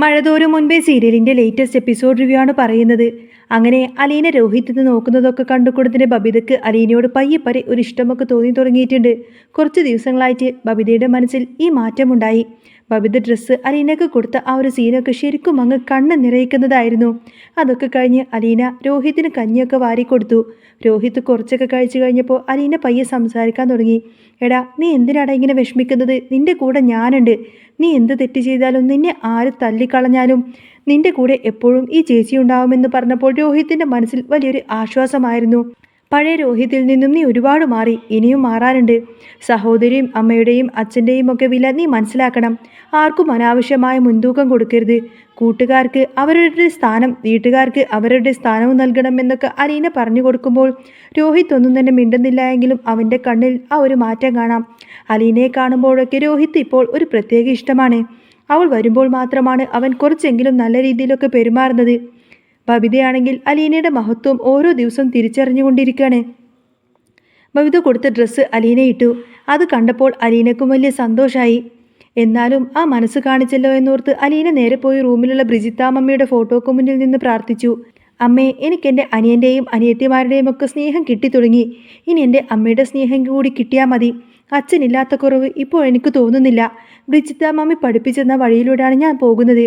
മഴതോരും മുൻപേ സീരിയലിന്റെ latest episode review ആണ് പറയുന്നത്. അങ്ങനെ അലീന രോഹിത്തിന്ന് നോക്കുന്നതൊക്കെ കണ്ടുകൊടുത്തിന് ബബിതയ്ക്ക് അലീനയോട് പയ്യെ ഒരു ഇഷ്ടമൊക്കെ തോന്നി തുടങ്ങിയിട്ടുണ്ട്. കുറച്ച് ദിവസങ്ങളായിട്ട് ബബിതയുടെ മനസ്സിൽ ഈ മാറ്റമുണ്ടായി. ബബിത ഡ്രസ്സ് അലീനക്ക് കൊടുത്ത ആ ഒരു സീനൊക്കെ ശരിക്കും അങ്ങ് കണ്ണ് നിറയിക്കുന്നതായിരുന്നു. അതൊക്കെ കഴിഞ്ഞ് അലീന രോഹിത്തിന് കഞ്ഞിയൊക്കെ വാരിക്കൊടുത്തു. രോഹിത്ത് കുറച്ചൊക്കെ കഴിച്ചു കഴിഞ്ഞപ്പോൾ അലീന പയ്യെ സംസാരിക്കാൻ തുടങ്ങി. എടാ, നീ എന്തിനാടാ ഇങ്ങനെ വിഷമിക്കുന്നത്? നിന്റെ കൂടെ ഞാനുണ്ട്. നീ എന്ത് തെറ്റ് ചെയ്താലും നിന്നെ ആര് തല്ലിക്കളഞ്ഞാലും നിന്റെ കൂടെ എപ്പോഴും ഈ ചേച്ചി ഉണ്ടാവുമെന്ന് പറഞ്ഞപ്പോൾ രോഹിത്തിൻ്റെ മനസ്സിൽ വലിയൊരു ആശ്വാസമായിരുന്നു. പഴയ രോഹിത്തിൽ നിന്നും നീ ഒരുപാട് മാറി, ഇനിയും മാറാനുണ്ട്. സഹോദരിയും അമ്മയുടെയും അച്ഛൻ്റെയും ഒക്കെ വില നീ മനസ്സിലാക്കണം. ആർക്കും അനാവശ്യമായ മുൻതൂക്കം കൊടുക്കരുത്. കൂട്ടുകാർക്ക് അവരുടെ സ്ഥാനം, വീട്ടുകാർക്ക് അവരുടെ സ്ഥാനവും നൽകണമെന്നൊക്കെ അലീന പറഞ്ഞു കൊടുക്കുമ്പോൾ രോഹിത് ഒന്നും തന്നെ മിണ്ടുന്നില്ല. എങ്കിലും അവൻ്റെ കണ്ണിൽ ആ ഒരു മാറ്റം കാണാം. അലീനയെ കാണുമ്പോഴൊക്കെ രോഹിത് ഇപ്പോൾ ഒരു പ്രത്യേക ഇഷ്ടമാണ്. അവൾ വരുമ്പോൾ മാത്രമാണ് അവൻ കുറച്ചെങ്കിലും നല്ല രീതിയിലൊക്കെ പെരുമാറുന്നത്. ബബിതയാണെങ്കിൽ അലീനയുടെ മഹത്വം ഓരോ ദിവസവും തിരിച്ചറിഞ്ഞുകൊണ്ടിരിക്കുകയാണ്. ബബിത കൊടുത്ത ഡ്രസ്സ് അലീന ഇട്ടു. അത് കണ്ടപ്പോൾ അലീനക്കും വലിയ സന്തോഷമായി. എന്നാലും ആ മനസ്സ് കാണിച്ചല്ലോ എന്നോർത്ത് അലീന നേരെ പോയി റൂമിലുള്ള ബ്രിജിത്താമ്മയുടെ ഫോട്ടോക്ക് മുന്നിൽ നിന്ന് പ്രാർത്ഥിച്ചു. അമ്മേ, എനിക്കെൻ്റെ അനിയൻ്റെയും അനിയത്തിമാരുടെയും ഒക്കെ സ്നേഹം കിട്ടിത്തുടങ്ങി. ഇനി എൻ്റെ അമ്മയുടെ സ്നേഹം കൂടി കിട്ടിയാൽ മതി. അച്ഛനില്ലാത്ത കുറവ് ഇപ്പോൾ എനിക്ക് തോന്നുന്നില്ല. ബ്രിജിത്താമ്മ പഠിപ്പിച്ചെന്ന വഴിയിലൂടെയാണ് ഞാൻ പോകുന്നത്.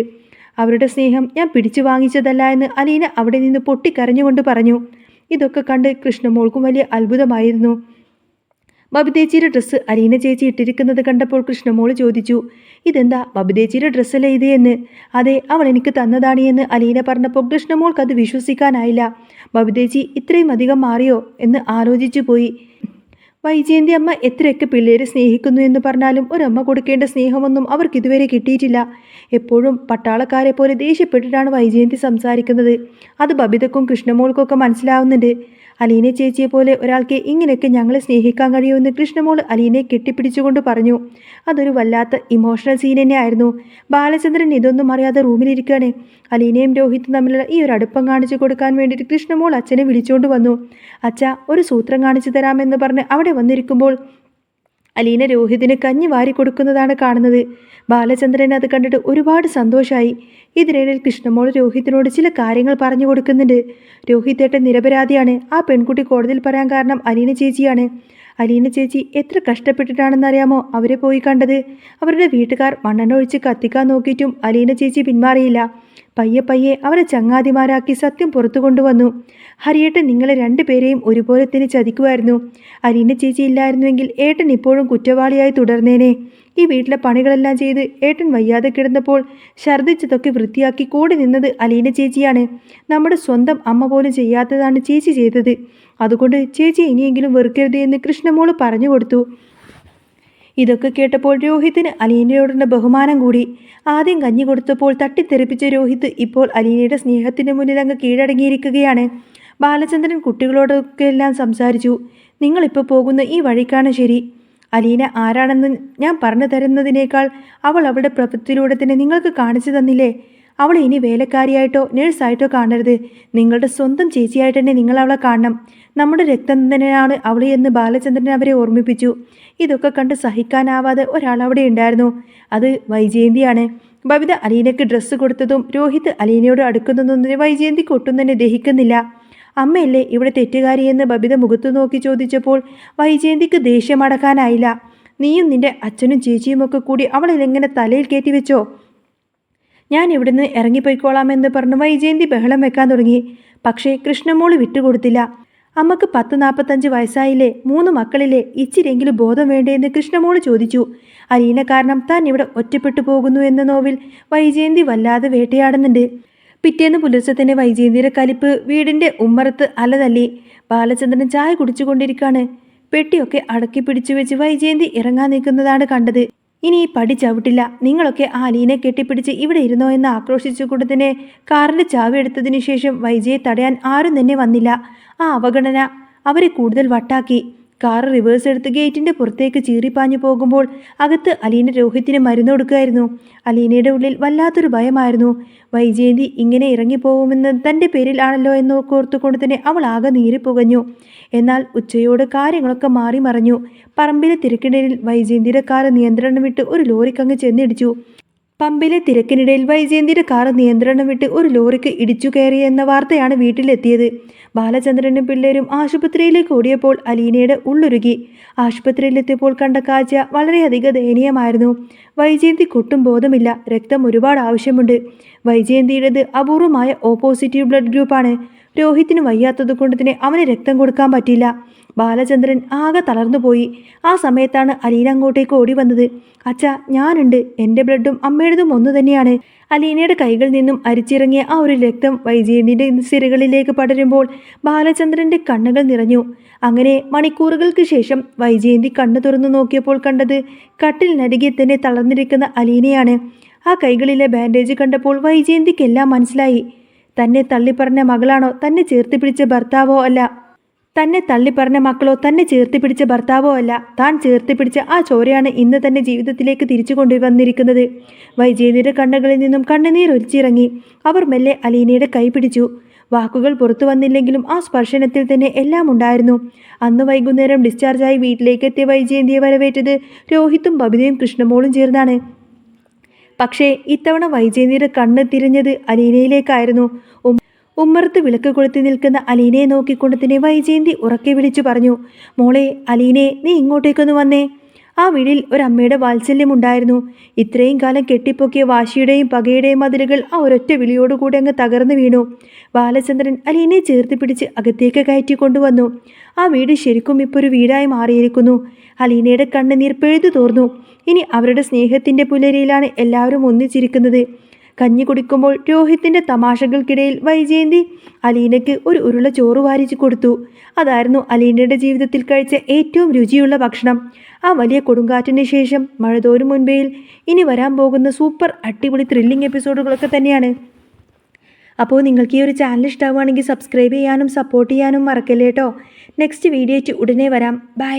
അവരുടെ സ്നേഹം ഞാൻ പിടിച്ചു വാങ്ങിച്ചതല്ല എന്ന് അലീന അവിടെ നിന്ന് പൊട്ടിക്കരഞ്ഞുകൊണ്ട് പറഞ്ഞു. ഇതൊക്കെ കണ്ട് കൃഷ്ണമോൾക്കും വലിയ അത്ഭുതമായിരുന്നു. ബബിതേച്ചിയുടെ ഡ്രസ്സ് അലീന ചേച്ചി ഇട്ടിരിക്കുന്നത് കണ്ടപ്പോൾ കൃഷ്ണമോൾ ചോദിച്ചു, ഇതെന്താ ബബിതേച്ചിയുടെ ഡ്രസ്സല്ലേ ഇത് എന്ന്? അതെ, അവൾ എനിക്ക് തന്നതാണ് എന്ന് അലീന പറഞ്ഞപ്പോൾ കൃഷ്ണമോൾക്ക് അത് വിശ്വസിക്കാനായില്ല. ബബിതേച്ചി ഇത്രയും അധികം മാറിയോ എന്ന് ആലോചിച്ചു പോയി. വൈജയന്തി അമ്മ എത്രയൊക്കെ പിള്ളേരെ സ്നേഹിക്കുന്നു എന്ന് പറഞ്ഞാലും ഒരമ്മ കൊടുക്കേണ്ട സ്നേഹമൊന്നും അവർക്ക് ഇതുവരെ കിട്ടിയിട്ടില്ല. എപ്പോഴും പട്ടാളക്കാരെ പോലെ ദേഷ്യപ്പെട്ടിട്ടാണ് വൈജയന്തി സംസാരിക്കുന്നത്. അത് ബബിതക്കും കൃഷ്ണമോൾക്കൊക്കെ മനസ്സിലാവുന്നുണ്ട്. അലീന ചേച്ചിയെ പോലെ ഒരാൾക്ക് ഇങ്ങനെയൊക്കെ ഞങ്ങളെ സ്നേഹിക്കാൻ കഴിയുമെന്ന് കൃഷ്ണമോൾ അലീനയെ കെട്ടിപ്പിടിച്ചുകൊണ്ട് പറഞ്ഞു. അതൊരു വല്ലാത്ത ഇമോഷണൽ സീൻ തന്നെയായിരുന്നു. ബാലചന്ദ്രൻ ഇതൊന്നും അറിയാതെ റൂമിലിരിക്കുകയാണ്. അലീനയും രോഹിത്തും തമ്മിലുള്ള ഈ ഒരു അടുപ്പം കാണിച്ചു കൊടുക്കാൻ വേണ്ടിയിട്ട് കൃഷ്ണമോൾ അച്ഛനെ വിളിച്ചുകൊണ്ട് വന്നു. അച്ഛ, ഒരു സൂത്രം കാണിച്ചു തരാമെന്ന് പറഞ്ഞ് അവിടെ വന്നിരിക്കുമ്പോൾ അലീന രോഹിതിന് കഞ്ഞി വാരി കൊടുക്കുന്നതാണ് കാണുന്നത്. ബാലചന്ദ്രൻ അത് കണ്ടിട്ട് ഒരുപാട് സന്തോഷമായി. ഇതിനിടയിൽ കൃഷ്ണമോൾ രോഹിത്തിനോട് ചില കാര്യങ്ങൾ പറഞ്ഞു കൊടുക്കുന്നുണ്ട്. രോഹിത്തേട്ടൻ നിരപരാധിയാണ്. ആ പെൺകുട്ടി കോടതിയിൽ പറയാൻ കാരണം അലീന ചേച്ചിയാണ്. അലീന ചേച്ചി എത്ര കഷ്ടപ്പെട്ടിട്ടാണെന്നറിയാമോ അവരെ പോയി കണ്ടത്? അവരുടെ വീട്ടുകാർ മണ്ണെണ്ണ ഒഴിച്ച് കത്തിക്കാൻ നോക്കിയിട്ടും അലീന ചേച്ചി പിന്മാറിയില്ല. പയ്യെ അവരെ ചങ്ങാതിമാരാക്കി സത്യം പുറത്തു കൊണ്ടുവന്നു. ഹരിയേട്ടൻ നിങ്ങളെ രണ്ടുപേരെയും ഒരുപോലെ തന്നെ ചതിക്കുമായിരുന്നു. അലീന ചേച്ചി ഇല്ലായിരുന്നുവെങ്കിൽ ഏട്ടൻ ഇപ്പോഴും കുറ്റവാളിയായി തുടർന്നേനെ. ഈ വീട്ടിലെ പണികളെല്ലാം ചെയ്ത് ഏട്ടൻ വയ്യാതെ കിടന്നപ്പോൾ ഛർദ്ദിച്ചതൊക്കെ വൃത്തിയാക്കി കൂടെ നിന്നത് അലീന ചേച്ചിയാണ്. നമ്മുടെ സ്വന്തം അമ്മ പോലും ചെയ്യാത്തതാണ് ചേച്ചി ചെയ്തത്. അതുകൊണ്ട് ചേച്ചി ഇനിയെങ്കിലും വെറുക്കരുത് എന്ന് കൃഷ്ണമോള് പറഞ്ഞു കൊടുത്തു. ഇതൊക്കെ കേട്ടപ്പോൾ രോഹിത്തിന് അലീനയോടുള്ള ബഹുമാനം കൂടി. ആദ്യം കഞ്ഞി കൊടുത്തപ്പോൾ തട്ടിത്തെറിപ്പിച്ച രോഹിത് ഇപ്പോൾ അലീനയുടെ സ്നേഹത്തിന് മുന്നിൽ അങ്ങ് കീഴടങ്ങിയിരിക്കുകയാണ്. ബാലചന്ദ്രൻ കുട്ടികളോടൊക്കെ എല്ലാം സംസാരിച്ചു. നിങ്ങളിപ്പോൾ പോകുന്ന ഈ വഴിക്കാണ് ശരി. അലീന ആരാണെന്ന് ഞാൻ പറഞ്ഞു തരുന്നതിനേക്കാൾ അവൾ അവളുടെ പ്രവൃത്തിയിലൂടെ തന്നെ നിങ്ങൾക്ക് കാണിച്ചു തന്നില്ലേ? അവളെ ഇനി വേലക്കാരിയായിട്ടോ നേഴ്സായിട്ടോ കാണരുത്. നിങ്ങളുടെ സ്വന്തം ചേച്ചിയായിട്ട് തന്നെ നിങ്ങൾ അവളെ കാണണം. നമ്മുടെ രക്തം തന്നെയാണ് അവൾ എന്ന് ബാലചന്ദ്രൻ അവരെ ഓർമ്മിപ്പിച്ചു. ഇതൊക്കെ കണ്ട് സഹിക്കാനാവാതെ ഒരാൾ അവിടെ ഉണ്ടായിരുന്നു. അത് വൈജയന്തിയാണ്. ബബിത അലീനയ്ക്ക് ഡ്രസ്സ് കൊടുത്തതും രോഹിത് അലീനയോട് അടുക്കുന്നതൊന്നും വൈജയന്തിക്ക് ഒട്ടും തന്നെ ദഹിക്കുന്നില്ല. അമ്മയല്ലേ ഇവിടെ തെറ്റുകാരിയെന്ന് ബബിത മുഖത്തു നോക്കി ചോദിച്ചപ്പോൾ വൈജയന്തിക്ക് ദേഷ്യമടക്കാനായില്ല. നീയും നിന്റെ അച്ഛനും ചേച്ചിയുമൊക്കെ കൂടി അവളെ എങ്ങനെ തലയിൽ കയറ്റി വെച്ചോ? ഞാൻ ഇവിടുന്ന് ഇറങ്ങിപ്പോയിക്കോളാമെന്ന് പറഞ്ഞ് വൈജയന്തി ബഹളം വെക്കാൻ തുടങ്ങി. പക്ഷേ കൃഷ്ണമോള് വിട്ടുകൊടുത്തില്ല. അമ്മക്ക് 40-45 വയസ്സായില്ലേ? 3 മക്കളില്ലേ? ഇച്ചിരെങ്കിലും ബോധം വേണ്ടേന്ന് കൃഷ്ണമോള് ചോദിച്ചു. അലീന കാരണം താൻ ഇവിടെ ഒറ്റപ്പെട്ടു പോകുന്നു എന്ന നോവിൽ വൈജയന്തി വല്ലാതെ വേട്ടയാടുന്നുണ്ട്. പിറ്റേന്ന് പുലർച്ചെ തന്നെ വൈജയന്തിയുടെ കലിപ്പ് വീടിൻ്റെ ഉമ്മറത്ത് അലതല്ലി. ബാലചന്ദ്രൻ ചായ കുടിച്ചുകൊണ്ടിരിക്കുകയാണ്. പെട്ടിയൊക്കെ അടക്കി പിടിച്ചു വെച്ച് വൈജയന്തി ഇറങ്ങാൻ നിൽക്കുന്നതാണ് കണ്ടത്. ഇനി ഈ പടി ചവിട്ടില്ല. നിങ്ങളൊക്കെ ആ അലീനെ കെട്ടിപ്പിടിച്ച് ഇവിടെ ഇരുന്നോ എന്ന് ആക്രോശിച്ചുകൊണ്ട് തന്നെ കാറിൻ്റെ ചാവി എടുത്തതിനു ശേഷം വൈജയെ തടയാൻ ആരും തന്നെ വന്നില്ല. ആ അവഗണന അവരെ കൂടുതൽ വട്ടാക്കി. കാർ റിവേഴ്സ് എടുത്ത് ഗേറ്റിൻ്റെ പുറത്തേക്ക് ചീറിപ്പാഞ്ഞു പോകുമ്പോൾ അകത്ത് അലീന രോഹിത്തിന് മരുന്ന് കൊടുക്കുകയായിരുന്നു. അലീനയുടെ ഉള്ളിൽ വല്ലാത്തൊരു ഭയമായിരുന്നു. വൈജയന്തി ഇങ്ങനെ ഇറങ്ങിപ്പോകുമെന്ന് തൻ്റെ പേരിലാണല്ലോ എന്ന് ഓർത്തുകൊണ്ട് തന്നെ അവൾ ആകെ നീറിപ്പുകഞ്ഞു. എന്നാൽ ഉച്ചയോട് കാര്യങ്ങളൊക്കെ മാറി മറഞ്ഞു. പറമ്പിലെ തിരക്കിടയിൽ വൈജയന്തിയുടെ കാർ നിയന്ത്രണം വിട്ട് ഒരു ലോറിക്കങ്ങ് ചെന്നിടിച്ചു. പമ്പിലെ തിരക്കിനിടയിൽ വൈജയന്തിയുടെ കാർ നിയന്ത്രണം വിട്ട് ഒരു ലോറിക്ക് ഇടിച്ചു കയറിയെന്ന വാർത്തയാണ് വീട്ടിലെത്തിയത്. ബാലചന്ദ്രനും പിള്ളേരും ആശുപത്രിയിലേക്ക് ഓടിയപ്പോൾ അലീനയുടെ ഉള്ളുരുകി. ആശുപത്രിയിലെത്തിയപ്പോൾ കണ്ട കാഴ്ച വളരെയധികം ദയനീയമായിരുന്നു. വൈജയന്തിക്ക് ഒട്ടും ബോധമില്ല. രക്തം ഒരുപാട് ആവശ്യമുണ്ട്. വൈജയന്തിയുടേത് അപൂർവമായ ഓ പോസിറ്റീവ് ബ്ലഡ് ഗ്രൂപ്പാണ്. രോഹിത്തിന് വയ്യാത്തത് കൊണ്ട് തന്നെ അവന് രക്തം കൊടുക്കാൻ പറ്റില്ല. ബാലചന്ദ്രൻ ആകെ തളർന്നുപോയി. ആ സമയത്താണ് അലീന അങ്ങോട്ടേക്ക് ഓടി വന്നത്. അച്ഛാ, ഞാനുണ്ട്. എൻ്റെ ബ്ലഡും അമ്മയുടേതും ഒന്നു തന്നെയാണ്. അലീനയുടെ കൈകളിൽ നിന്നും അരിച്ചിറങ്ങിയ ആ ഒരു രക്തം വൈജയന്തിൻ്റെ സിരകളിലേക്ക് പടരുമ്പോൾ ബാലചന്ദ്രൻ്റെ കണ്ണുകൾ നിറഞ്ഞു. അങ്ങനെ മണിക്കൂറുകൾക്ക് ശേഷം വൈജയന്തി കണ്ണു തുറന്നു നോക്കിയപ്പോൾ കണ്ടത് കട്ടിലിനരികെ തന്നെ തളർന്നിരിക്കുന്ന അലീനയാണ്. ആ കൈകളിലെ ബാൻഡേജ് കണ്ടപ്പോൾ വൈജയന്തിക്കെല്ലാം മനസ്സിലായി. തന്നെ തള്ളിപ്പറഞ്ഞ മകളാണോ തന്നെ ചേർത്ത് പിടിച്ച ഭർത്താവോ അല്ല. തന്നെ തള്ളിപ്പറഞ്ഞ മക്കളോ തന്നെ ചേർത്ത് പിടിച്ച ഭർത്താവോ അല്ല. താൻ ചേർത്ത് പിടിച്ച ആ ചോരയാണ് ഇന്ന് തന്നെ ജീവിതത്തിലേക്ക് തിരിച്ചു കൊണ്ടുവന്നിരിക്കുന്നത്. വൈജയന്തിയുടെ കണ്ണുകളിൽ നിന്നും കണ്ണുനീർ ഒലിച്ചിറങ്ങി. അവർ മെല്ലെ അലീനയുടെ കൈ പിടിച്ചു. വാക്കുകൾ പുറത്തു വന്നില്ലെങ്കിലും ആ സ്പർശനത്തിൽ തന്നെ എല്ലാം ഉണ്ടായിരുന്നു. അന്ന് വൈകുന്നേരം ഡിസ്ചാർജായി വീട്ടിലേക്ക് എത്തിയ വൈജയന്തിയെ വരവേറ്റത് രോഹിത്തും ബബിതയും കൃഷ്ണമോളും ചേർന്നാണ്. പക്ഷേ ഇത്തവണ വൈജയന്തിയുടെ കണ്ണ് തിരിഞ്ഞത് അലീനയിലേക്കായിരുന്നു. ഉമ്മറത്ത് വിളക്ക് കൊളുത്തി നിൽക്കുന്ന അലീനയെ നോക്കിക്കൊണ്ട് തന്നെ വൈജയന്തി ഉറക്കെ വിളിച്ചു പറഞ്ഞു, മോളെ അലീനെ, നീ ഇങ്ങോട്ടേക്കൊന്ന് വന്നേ. ആ വീടിൽ ഒരമ്മയുടെ വാത്സല്യമുണ്ടായിരുന്നു. ഇത്രയും കാലം കെട്ടിപ്പൊക്കിയ വാശിയുടെയും പകയുടെയും മതിലുകൾ ആ ഒരൊറ്റ വിളിയോടുകൂടി അങ്ങ് തകർന്നു വീണു. ബാലചന്ദ്രൻ അലീനയെ ചേർത്ത് പിടിച്ച് അകത്തേക്ക് കയറ്റി കൊണ്ടുവന്നു. ആ വീട് ശരിക്കും ഇപ്പോൾ ഒരു വീടായി മാറിയിരിക്കുന്നു. അലീനയുടെ കണ്ണുനീർ പെഴുതു തോർന്നു. ഇനി അവരുടെ സ്നേഹത്തിൻ്റെ പുലരിയിലാണ് എല്ലാവരും ഒന്നിച്ചിരിക്കുന്നത്. കഞ്ഞി കുടിക്കുമ്പോൾ രോഹിത്തിൻ്റെ തമാശകൾക്കിടയിൽ വൈജയന്തി അലീനയ്ക്ക് ഒരു ഉരുള ചോറ് വാരിച്ചു കൊടുത്തു. അതായിരുന്നു അലീനയുടെ ജീവിതത്തിൽ കഴിച്ച ഏറ്റവും രുചിയുള്ള ഭക്ഷണം. ആ വലിയ കൊടുങ്കാറ്റിന് ശേഷം മഴ തോരും മുൻപേയിൽ ഇനി വരാൻ പോകുന്ന സൂപ്പർ അടിപൊളി ത്രില്ലിംഗ് എപ്പിസോഡുകളൊക്കെ തന്നെയാണ്. അപ്പോൾ നിങ്ങൾക്ക് ഈ ഒരു ചാനൽ ഇഷ്ടമാവുകയാണെങ്കിൽ സബ്സ്ക്രൈബ് ചെയ്യാനും സപ്പോർട്ട് ചെയ്യാനും മറക്കല്ലേ കേട്ടോ. നെക്സ്റ്റ് വീഡിയോ ഉടനെ വരാം. ബൈ.